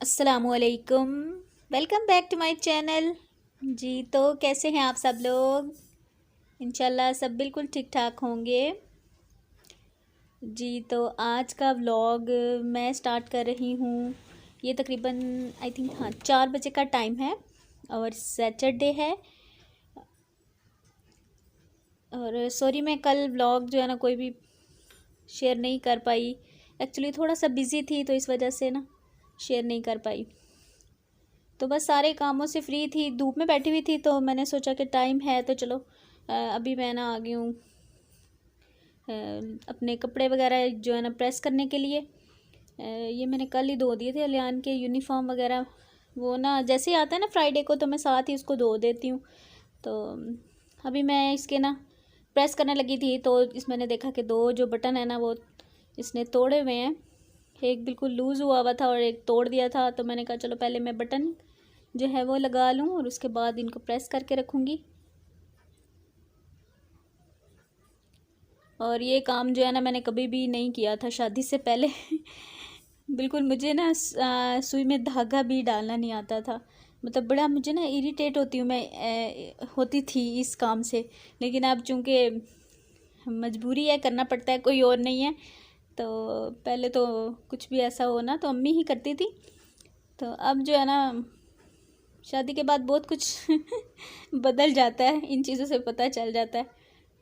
अस्सलामुअलैकुम। Welcome back to my channel. जी तो कैसे हैं आप सब लोग? इंशाल्लाह सब बिल्कुल ठीक ठाक होंगे। जी तो आज का व्लॉग मैं स्टार्ट कर रही हूँ। ये तकरीबन आई थिंक 4 बजे का टाइम है और सैटरडे है। और सॉरी मैं कल व्लॉग जो है ना कोई भी शेयर नहीं कर पाई। एक्चुअली थोड़ा सा बिज़ी थी तो इस वजह से ना शेयर नहीं कर पाई। तो बस सारे कामों से फ्री थी, धूप में बैठी हुई थी तो मैंने सोचा कि टाइम है तो चलो अभी मैं ना आ गई हूँ अपने कपड़े वगैरह जो है ना प्रेस करने के लिए। ये मैंने कल ही धो दिए थे अलियान के यूनिफॉर्म वगैरह। वो ना जैसे ही आता है ना फ्राइडे को तो मैं साथ ही उसको धो देती हूँ। तो अभी मैं इसके ना प्रेस करने लगी थी तो इस मैंने देखा कि दो जो बटन है ना वो इसने तोड़े हुए हैं। एक बिल्कुल लूज़ हुआ हुआ था और एक तोड़ दिया था। तो मैंने कहा चलो पहले मैं बटन जो है वो लगा लूँ और उसके बाद इनको प्रेस करके रखूँगी। और ये काम जो है ना मैंने कभी भी नहीं किया था शादी से पहले बिल्कुल मुझे ना सुई में धागा भी डालना नहीं आता था। मतलब बड़ा मुझे ना इरिटेट होती हूँ मैं होती थी इस काम से। लेकिन अब चूँकि मजबूरी है, करना पड़ता है, कोई और नहीं है। तो पहले तो कुछ भी ऐसा हो ना तो अम्मी ही करती थी। तो अब जो है ना शादी के बाद बहुत कुछ बदल जाता है, इन चीज़ों से पता चल जाता है।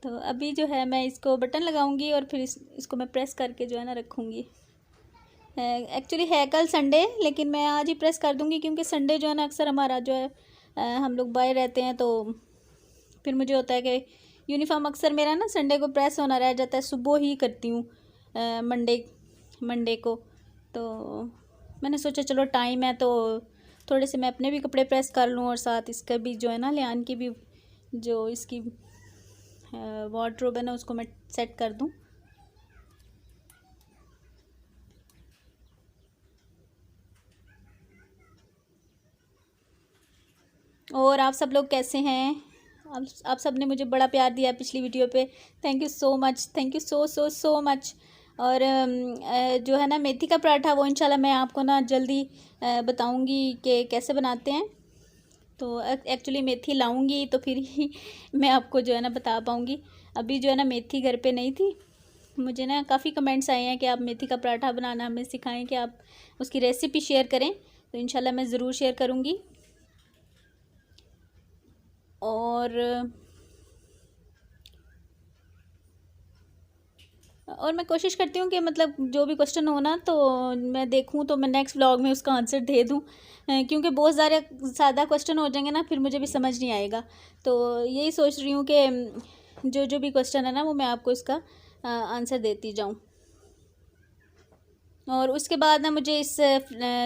तो अभी जो है मैं इसको बटन लगाऊंगी और फिर इसको मैं प्रेस करके जो है ना रखूँगी। एक्चुअली है कल संडे लेकिन मैं आज ही प्रेस कर दूँगी क्योंकि संडे जो है ना अक्सर हमारा जो है हम लोग बाहर रहते हैं। तो फिर मुझे होता है कि यूनिफॉर्म अक्सर मेरा ना संडे को प्रेस होना रह जाता है, सुबह ही करती हूँ मंडे को। तो मैंने सोचा चलो टाइम है तो थोड़े से मैं अपने भी कपड़े प्रेस कर लूँ और साथ इसका भी जो है ना लियान की भी जो इसकी वार्डरोब है ना उसको मैं सेट कर दूँ। और आप सब लोग कैसे हैं? आप सब ने मुझे बड़ा प्यार दिया पिछली वीडियो पे। Thank you so much, thank you so so so much. और जो है ना मेथी का पराठा वो इंशाल्लाह मैं आपको ना जल्दी बताऊंगी कि कैसे बनाते हैं। तो एक्चुअली मेथी लाऊंगी तो फिर ही मैं आपको जो है ना बता पाऊंगी। अभी जो है ना मेथी घर पे नहीं थी। मुझे ना काफ़ी कमेंट्स आए हैं कि आप मेथी का पराठा बनाना हमें सिखाएं, कि आप उसकी रेसिपी शेयर करें। तो इंशाल्लाह मैं ज़रूर शेयर करूँगी। और मैं कोशिश करती हूँ कि मतलब जो भी क्वेश्चन हो ना तो मैं देखूँ तो मैं नेक्स्ट व्लॉग में उसका आंसर दे दूँ। क्योंकि बहुत ज़्यादा क्वेश्चन हो जाएंगे ना फिर मुझे भी समझ नहीं आएगा। तो यही सोच रही हूँ कि जो जो भी क्वेश्चन है ना वो मैं आपको इसका आंसर देती जाऊँ। और उसके बाद ना मुझे इस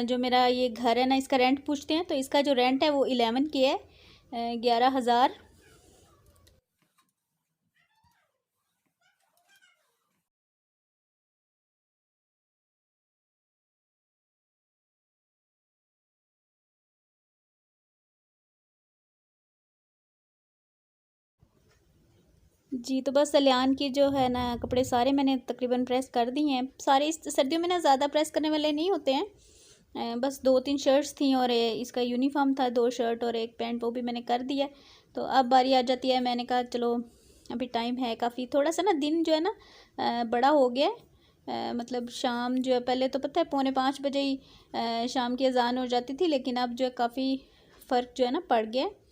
जो मेरा ये घर है ना इसका रेंट पूछते हैं। तो इसका जो रेंट है वो 11 की है, 11,000। जी तो बस सलियान की जो है ना कपड़े सारे मैंने तकरीबन प्रेस कर दिए हैं। सारे इस सर्दियों में ना ज़्यादा प्रेस करने वाले नहीं होते हैं। बस 2-3 शर्ट्स थी और इसका यूनिफॉर्म था, 2 शर्ट और एक पैंट, वो भी मैंने कर दिया। तो अब बारी आ जाती है, मैंने कहा चलो अभी टाइम है काफ़ी, थोड़ा सा ना दिन जो है ना बड़ा हो गया है। मतलब शाम जो है पहले तो पता है 4:45 बजे ही शाम की अजान हो जाती थी, लेकिन अब जो है काफ़ी फ़र्क जो है ना पड़ गया है।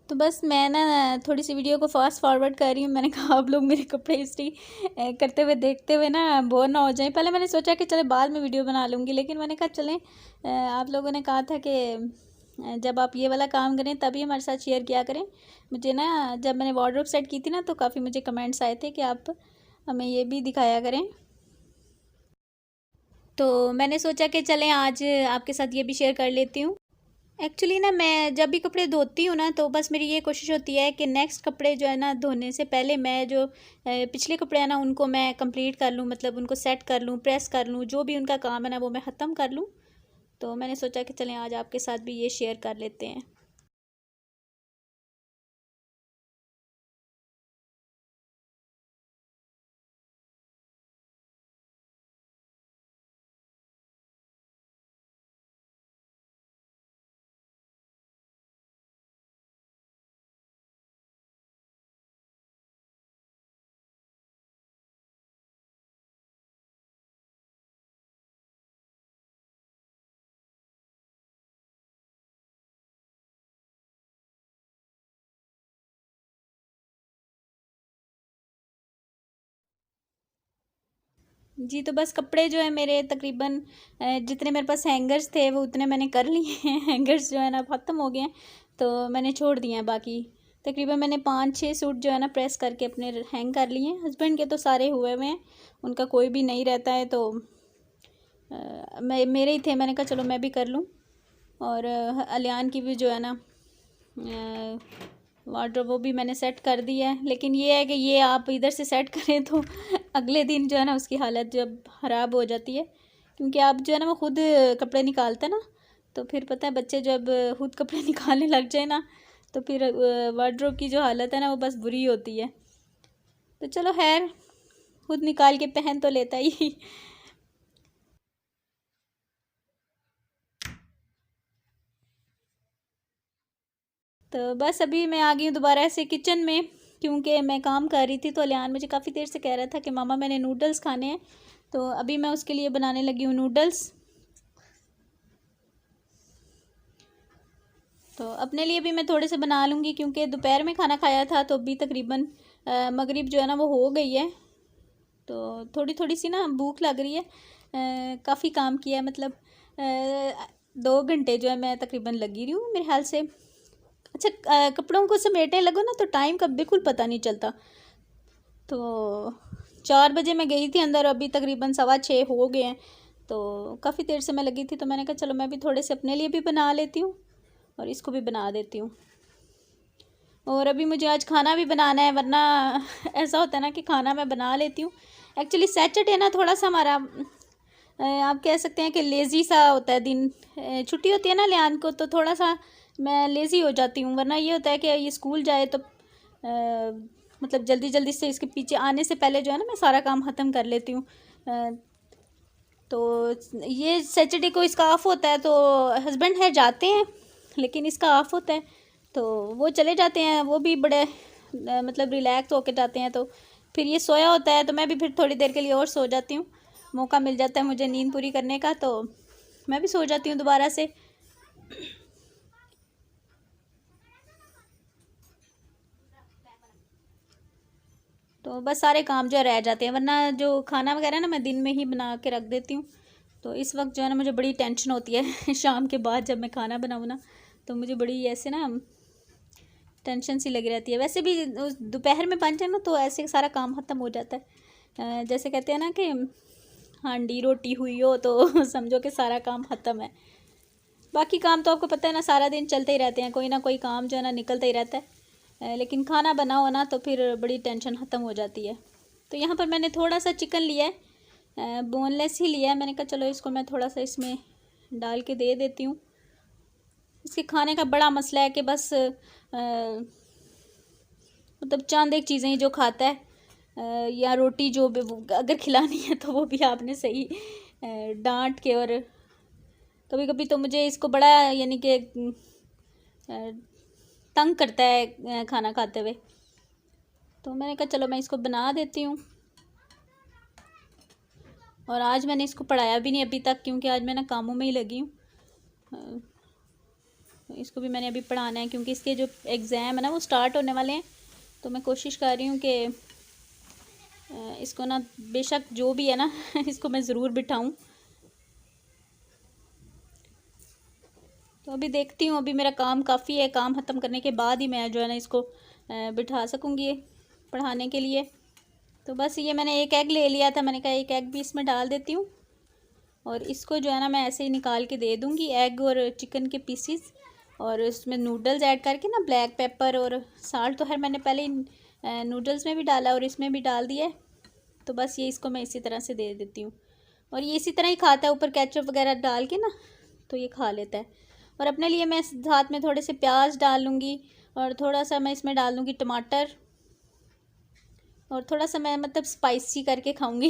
तो बस मैं ना थोड़ी सी वीडियो को फास्ट फॉरवर्ड कर रही हूँ। मैंने कहा आप लोग मेरे कपड़े इस्त्री करते हुए देखते हुए ना बोर ना हो जाएं। पहले मैंने सोचा कि चले बाद में वीडियो बना लूँगी, लेकिन मैंने कहा चलें आप लोगों ने कहा था कि जब आप ये वाला काम करें तभी हमारे साथ शेयर किया करें। मुझे ना जब मैंने वार्डरोब सेट की थी ना तो काफ़ी मुझे कमेंट्स आए थे कि आप हमें ये भी दिखाया करें। तो मैंने सोचा कि चलें आज आपके साथ ये भी शेयर कर लेती हूँ। एक्चुअली ना मैं जब भी कपड़े धोती हूँ ना तो बस मेरी ये कोशिश होती है कि नेक्स्ट कपड़े जो है ना धोने से पहले मैं जो पिछले कपड़े हैं ना उनको मैं कंप्लीट कर लूँ, मतलब उनको सेट कर लूँ, प्रेस कर लूँ, जो भी उनका काम है ना वो मैं ख़त्म कर लूँ। तो मैंने सोचा कि चलें आज आपके साथ भी ये शेयर कर लेते हैं। जी, तो बस कपड़े जो है मेरे तकरीबन जितने मेरे पास हैंगर्स थे वो उतने मैंने कर लिए हैं। हैंगर्स जो है ना ख़त्म हो गए हैं, तो मैंने छोड़ दिए हैं। बाकी तकरीबन मैंने 5-6 सूट जो है ना प्रेस करके अपने हैंग कर लिए हैं। हस्बैंड के तो सारे हुए हुए हैं, उनका कोई भी नहीं रहता है, तो मेरे ही थे। मैंने कहा चलो मैं भी कर लूँ। और अलियान की भी जो है ना वार्डरोब वो भी मैंने सेट कर दिया है। लेकिन ये है कि ये आप इधर से सेट करें तो अगले दिन जो है ना उसकी हालत जब ख़राब हो जाती है, क्योंकि आप जो है ना वो ख़ुद कपड़े निकालते हैं ना, तो फिर पता है बच्चे जब खुद कपड़े निकालने लग जाए ना, तो फिर वार्डरोब की जो हालत है ना वो बस बुरी होती है। तो चलो खैर, खुद निकाल के पहन तो लेता ही। तो बस अभी मैं आ गई हूँ दोबारा से किचन में, क्योंकि मैं काम कर रही थी। तो अलियान मुझे काफ़ी देर से कह रहा था कि मामा मैंने नूडल्स खाने हैं, तो अभी मैं उसके लिए बनाने लगी हूँ नूडल्स। तो अपने लिए भी मैं थोड़े से बना लूँगी, क्योंकि दोपहर में खाना खाया था, तो अभी तकरीबन मगरिब जो है ना वो हो गई है। तो थोड़ी थोड़ी सी ना भूख लग रही है। काफ़ी काम किया है, मतलब 2 घंटे जो है मैं तकरीबन लगी रही हूँ मेरे ख्याल से। अच्छा, कपड़ों को समेटने लगो ना तो टाइम का बिल्कुल पता नहीं चलता। तो 4 बजे मैं गई थी अंदर, अभी तकरीबन 6:15 हो गए हैं। तो काफ़ी देर से मैं लगी थी, तो मैंने कहा चलो मैं भी थोड़े से अपने लिए भी बना लेती हूँ और इसको भी बना देती हूँ। और अभी मुझे आज खाना भी बनाना है, वरना ऐसा होता है ना कि खाना मैं बना लेती हूँ। एक्चुअली सैटरडे ना थोड़ा सा हमारा आप कह सकते हैं कि लेज़ी सा होता है दिन। छुट्टी होती है ना लियान को, तो थोड़ा सा मैं लेज़ी हो जाती हूँ। वरना ये होता है कि ये स्कूल जाए तो मतलब जल्दी जल्दी से इसके पीछे आने से पहले जो है ना मैं सारा काम ख़त्म कर लेती हूँ। तो ये सैटरडे को इसका ऑफ होता है, तो हस्बैंड है जाते हैं, लेकिन इसका ऑफ होता है तो वो चले जाते हैं। वो भी बड़े मतलब रिलैक्स होके जाते हैं। तो फिर ये सोया होता है, तो मैं भी फिर थोड़ी देर के लिए और सो जाती हूँ। मौका मिल जाता है मुझे नींद पूरी करने का, तो मैं भी सो जाती हूँ दोबारा से। तो बस सारे काम जो रह जाते हैं, वरना जो खाना वगैरह ना मैं दिन में ही बना के रख देती हूँ। तो इस वक्त जो है ना मुझे बड़ी टेंशन होती है शाम के बाद जब मैं खाना बनाऊँ ना, तो मुझे बड़ी ऐसे ना टेंशन सी लगी रहती है। वैसे भी दोपहर में बन जाए ना तो ऐसे सारा काम ख़त्म हो जाता है। जैसे कहते हैं ना कि हांडी रोटी हुई हो तो समझो कि सारा काम ख़त्म है। बाकी काम तो आपको पता है ना सारा दिन चलते ही रहते हैं, कोई ना कोई काम जो है ना निकलता ही रहता है। लेकिन खाना बनाओ ना तो फिर बड़ी टेंशन ख़त्म हो जाती है। तो यहाँ पर मैंने थोड़ा सा चिकन लिया है, बोनलेस ही लिया है। मैंने कहा चलो इसको मैं थोड़ा सा इसमें डाल के दे देती हूँ। इसके खाने का बड़ा मसला है कि बस मतलब चंद एक चीज़ें ही जो खाता है, या रोटी जो भी अगर खिलानी है तो वो भी आपने सही डांट के। और कभी कभी तो मुझे इसको बड़ा यानी कि तंग करता है खाना खाते हुए। तो मैंने कहा चलो मैं इसको बना देती हूँ। और आज मैंने इसको पढ़ाया भी नहीं अभी तक, क्योंकि आज मैं ना कामों में ही लगी हूँ। इसको भी मैंने अभी पढ़ाना है, क्योंकि इसके जो एग्ज़ाम है ना वो स्टार्ट होने वाले हैं। तो मैं कोशिश कर रही हूँ कि इसको ना बेशक जो भी है ना इसको मैं ज़रूर बिठाऊँ। तो अभी देखती हूँ, अभी मेरा काम काफ़ी है, काम ख़त्म करने के बाद ही मैं जो है ना इसको बिठा सकूँगी पढ़ाने के लिए। तो बस ये मैंने एक एग ले लिया था, मैंने कहा एक एग भी इसमें डाल देती हूँ। और इसको जो है ना मैं ऐसे ही निकाल के दे दूँगी, एग और चिकन के पीसीस। और इसमें नूडल्स ऐड करके ना ब्लैक पेपर और साल्ट तो खैर मैंने पहले ही नूडल्स में भी डाला और इसमें भी डाल दिया है। तो बस ये इसको मैं इसी तरह से दे देती हूँ। और ये इसी तरह ही खाता है, ऊपर केचप वगैरह डाल के ना। तो ये खा लेता है। और अपने लिए मैं साथ में थोड़े से प्याज डाल लूँगी और थोड़ा सा मैं इसमें डाल दूँगी टमाटर, और थोड़ा सा मैं मतलब स्पाइसी करके खाऊंगी।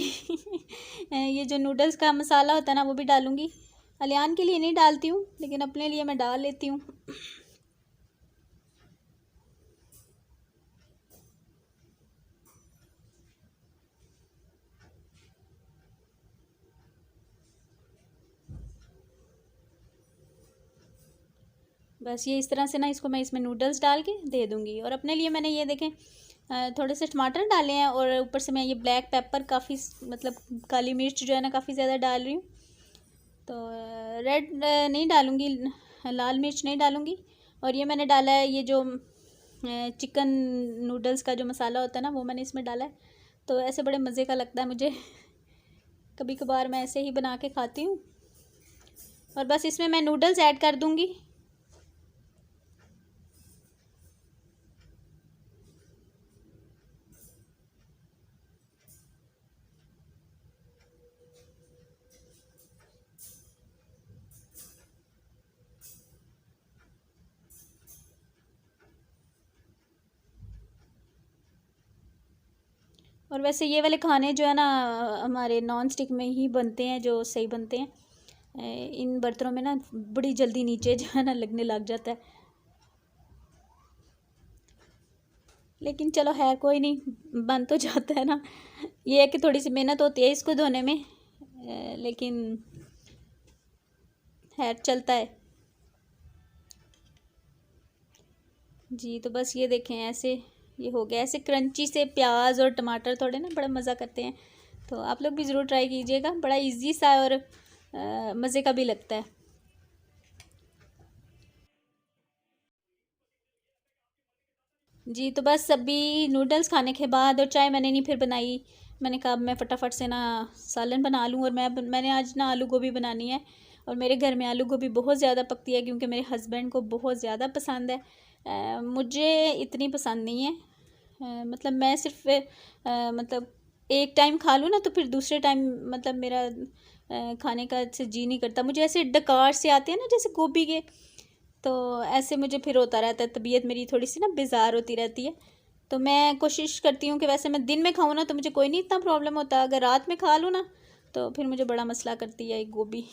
ये जो नूडल्स का मसाला होता है ना वो भी डालूंगी। अलियान के लिए नहीं डालती हूँ, लेकिन अपने लिए मैं डाल लेती हूँ। बस ये इस तरह से ना इसको मैं इसमें नूडल्स डाल के दे दूँगी। और अपने लिए मैंने ये देखें थोड़े से टमाटर डाले हैं, और ऊपर से मैं ये ब्लैक पेपर काफ़ी मतलब काली मिर्च जो है ना काफ़ी ज़्यादा डाल रही हूँ। तो रेड नहीं डालूँगी, लाल मिर्च नहीं डालूँगी। और ये मैंने डाला है ये जो चिकन नूडल्स का जो मसाला होता है ना वो मैंने इसमें डाला है। तो ऐसे बड़े मज़े का लगता है मुझे। कभी कभार मैं ऐसे ही बना के खाती हूँ। और बस इसमें मैं नूडल्स ऐड कर दूँगी। और वैसे ये वाले खाने जो है ना हमारे नॉन स्टिक में ही बनते हैं, जो सही बनते हैं। इन बर्तनों में ना बड़ी जल्दी नीचे जो है ना लगने लग जाता है। लेकिन चलो है कोई नहीं, बन तो जाता है ना। ये है कि थोड़ी सी मेहनत होती है इसको धोने में, लेकिन है चलता है। जी तो बस ये देखें ऐसे ये हो गया। ऐसे क्रंची से प्याज और टमाटर थोड़े ना बड़ा मज़ा करते हैं। तो आप लोग भी ज़रूर ट्राई कीजिएगा, बड़ा इजी सा और मज़े का भी लगता है। जी तो बस अभी नूडल्स खाने के बाद और चाय मैंने नहीं फिर बनाई। मैंने कहा अब मैं फटाफट से ना सालन बना लूँ। और मैंने आज ना आलू गोभी बनानी है। और मेरे घर में आलू गोभी बहुत ज़्यादा पकती है, क्योंकि मेरे हस्बैंड को बहुत ज़्यादा पसंद है। मुझे इतनी पसंद नहीं है। मतलब मैं सिर्फ मतलब एक टाइम खा लूँ ना तो फिर दूसरे टाइम मतलब मेरा खाने का से जी नहीं करता। मुझे ऐसे डकार से आते हैं ना जैसे गोभी के, तो ऐसे मुझे फिर होता रहता है, तबीयत मेरी थोड़ी सी ना बेजार होती रहती है। तो मैं कोशिश करती हूँ कि वैसे मैं दिन में खाऊँ ना तो मुझे कोई नहीं इतना प्रॉब्लम होता, अगर रात में खा लूँ ना तो फिर मुझे बड़ा मसला करती है एक गोभी।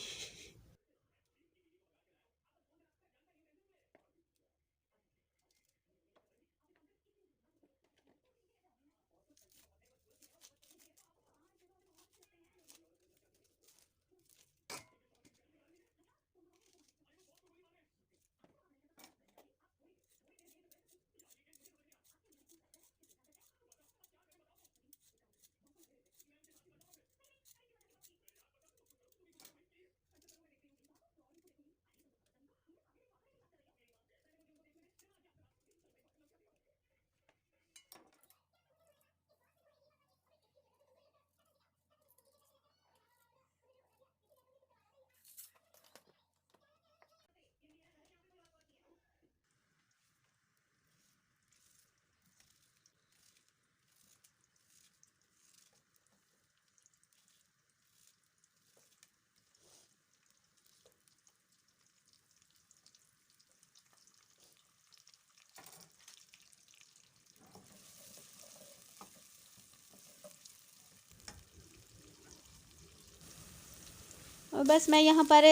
और बस मैं यहाँ पर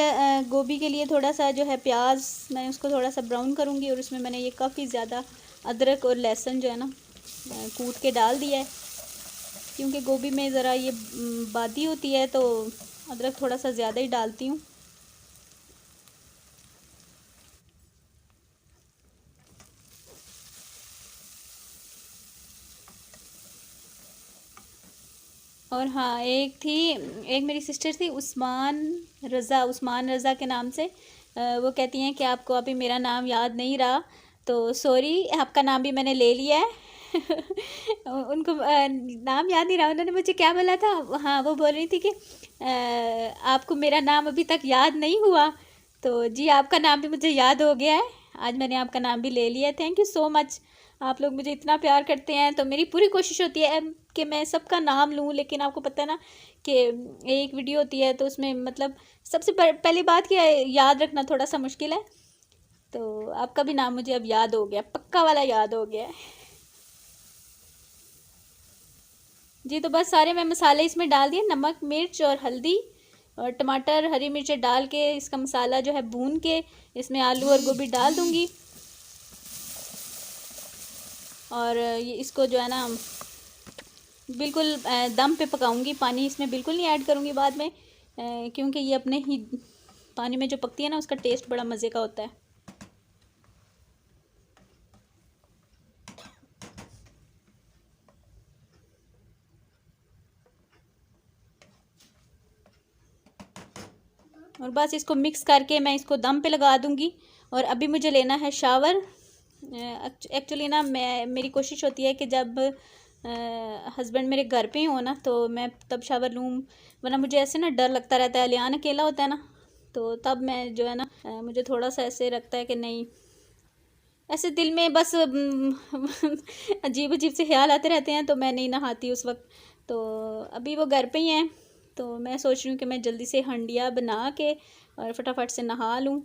गोभी के लिए थोड़ा सा जो है प्याज मैं उसको थोड़ा सा ब्राउन करूँगी। और उसमें मैंने ये काफ़ी ज़्यादा अदरक और लहसुन जो है ना कूट के डाल दिया है, क्योंकि गोभी में ज़रा ये बादी होती है तो अदरक थोड़ा सा ज़्यादा ही डालती हूँ। और हाँ एक मेरी सिस्टर थी उस्मान रज़ा के नाम से। वो कहती हैं कि आपको अभी मेरा नाम याद नहीं रहा, तो सॉरी आपका नाम भी मैंने ले लिया है। उनको नाम याद नहीं रहा, उन्होंने मुझे क्या बोला था। हाँ वो बोल रही थी कि आपको मेरा नाम अभी तक याद नहीं हुआ। तो जी आपका नाम भी मुझे याद हो गया है, आज मैंने आपका नाम भी ले लिया है। थैंक यू सो मच, आप लोग मुझे इतना प्यार करते हैं। तो मेरी पूरी कोशिश होती है कि मैं सबका नाम लूँ, लेकिन आपको पता है ना कि एक वीडियो होती है तो उसमें मतलब सबसे पहली बात कि याद रखना थोड़ा सा मुश्किल है। तो आपका भी नाम मुझे अब याद हो गया, पक्का वाला याद हो गया है जी। तो बस सारे मैं मसाले इसमें डाल दिए, नमक, मिर्च और हल्दी और टमाटर, हरी मिर्चें डाल के इसका मसाला जो है भून के इसमें आलू और गोभी डाल दूंगी। और ये इसको जो है ना बिल्कुल दम पे पकाऊंगी, पानी इसमें बिल्कुल नहीं ऐड करूंगी बाद में, क्योंकि ये अपने ही पानी में जो पकती है ना उसका टेस्ट बड़ा मज़े का होता है। और बस इसको मिक्स करके मैं इसको दम पे लगा दूंगी। और अभी मुझे लेना है शावर। एक्चुअली ना मेरी कोशिश होती है कि जब हस्बैंड मेरे घर पे ही हो ना तो मैं तब शावर लूँ, वरना मुझे ऐसे ना डर लगता रहता है, लियान अकेला होता है ना, तो तब मैं जो है ना मुझे थोड़ा सा ऐसे लगता है कि नहीं, ऐसे दिल में बस अजीब अजीब से ख्याल आते रहते हैं, तो मैं नहीं नहाती उस वक्त। तो अभी वो घर पे ही हैं, तो मैं सोच रही हूँ कि मैं जल्दी से हंडिया बना के और फटाफट से नहा लूँ,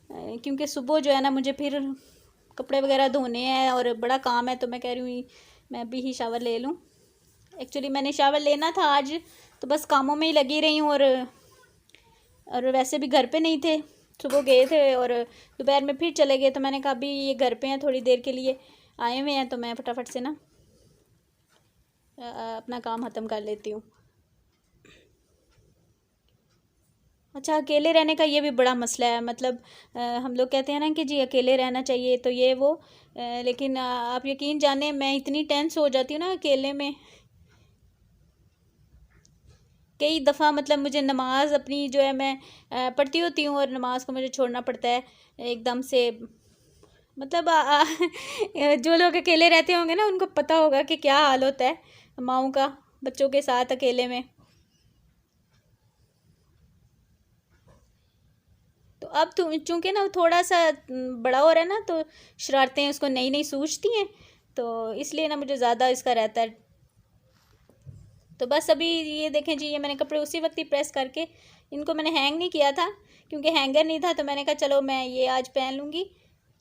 क्योंकि सुबह जो है ना मुझे फिर कपड़े वगैरह धोने हैं और बड़ा काम है। तो मैं कह रही हूँ मैं अभी ही शावर ले लूँ। एक्चुअली मैंने शावर लेना था आज, तो बस कामों में ही लगी रही हूँ। और वैसे भी घर पे नहीं थे, सुबह गए थे और दोपहर में फिर चले गए। तो मैंने कहा अभी ये घर पे हैं, थोड़ी देर के लिए आए हुए हैं, तो मैं फटाफट से ना अपना काम ख़त्म कर लेती हूँ। अच्छा, अकेले रहने का ये भी बड़ा मसला है। मतलब हम लोग कहते हैं ना कि जी अकेले रहना चाहिए, तो ये वो लेकिन आप यकीन जाने मैं इतनी टेंस हो जाती हूँ ना अकेले में। कई दफ़ा मतलब मुझे नमाज अपनी जो है मैं पढ़ती होती हूँ और नमाज को मुझे छोड़ना पड़ता है एकदम से। मतलब जो लोग अकेले रहते होंगे ना उनको पता होगा कि क्या हाल होता है माँओं का बच्चों के साथ अकेले में। तो अब तो चूंकि ना थोड़ा सा बड़ा हो रहा है ना, तो शरारतें उसको नई नई सूझती हैं, तो इसलिए ना मुझे ज़्यादा इसका रहता है। तो बस अभी ये देखें जी, ये मैंने कपड़े उसी वक्त ही प्रेस करके, इनको मैंने हैंग नहीं किया था क्योंकि हैंगर नहीं था, तो मैंने कहा चलो मैं ये आज पहन लूँगी।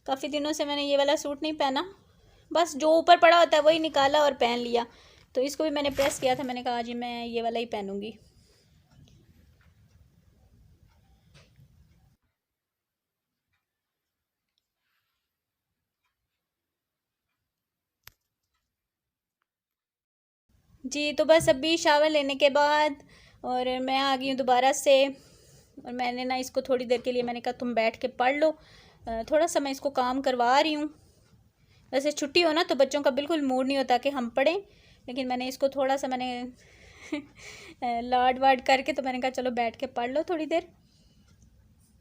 काफ़ी दिनों से मैंने ये वाला सूट नहीं पहना, बस जो ऊपर पड़ा होता है वही निकाला और पहन लिया। तो इसको भी मैंने प्रेस किया था, मैंने कहा जी मैं ये वाला ही पहनूँगी। जी तो बस अभी शावर लेने के बाद और मैं आ गई हूँ दोबारा से। और मैंने ना इसको थोड़ी देर के लिए मैंने कहा तुम बैठ के पढ़ लो, थोड़ा सा मैं इसको काम करवा रही हूँ। वैसे छुट्टी हो ना तो बच्चों का बिल्कुल मूड नहीं होता कि हम पढ़ें, लेकिन मैंने इसको थोड़ा सा मैंने लाड वाड करके तो मैंने कहा चलो बैठ के पढ़ लो थोड़ी देर।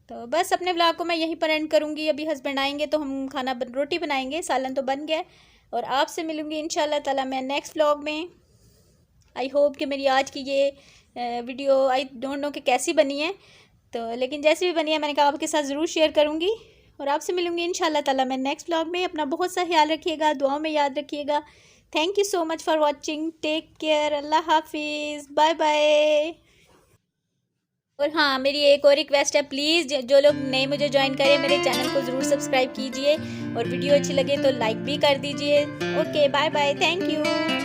तो बस अपने व्लॉग को मैं यहीं पर एंड करूँगी। अभी हस्बैंड आएंगे तो हम रोटी बनाएंगे, सालन तो बन गया है। और आपसे मिलूँगी इंशाल्लाह ताला मैं नेक्स्ट व्लॉग में। आई होप कि मेरी आज की ये वीडियो आई डोंट नो कि कैसी बनी है, तो लेकिन जैसी भी बनी है मैंने कहा आपके साथ ज़रूर शेयर करूँगी। और आपसे मिलूँगी इंशाल्लाह ताला मैं नेक्स्ट व्लॉग में। अपना बहुत सा ख्याल रखिएगा, दुआओं में याद रखिएगा। Thank you so much for watching, take care, अल्लाह हाफिज़, बाय बाय। और हाँ, मेरी एक और रिक्वेस्ट है, प्लीज़ जो लोग नए मुझे ज्वाइन करें मेरे चैनल को ज़रूर सब्सक्राइब कीजिए और वीडियो अच्छी लगे तो लाइक भी कर दीजिए। Okay, bye bye, thank you.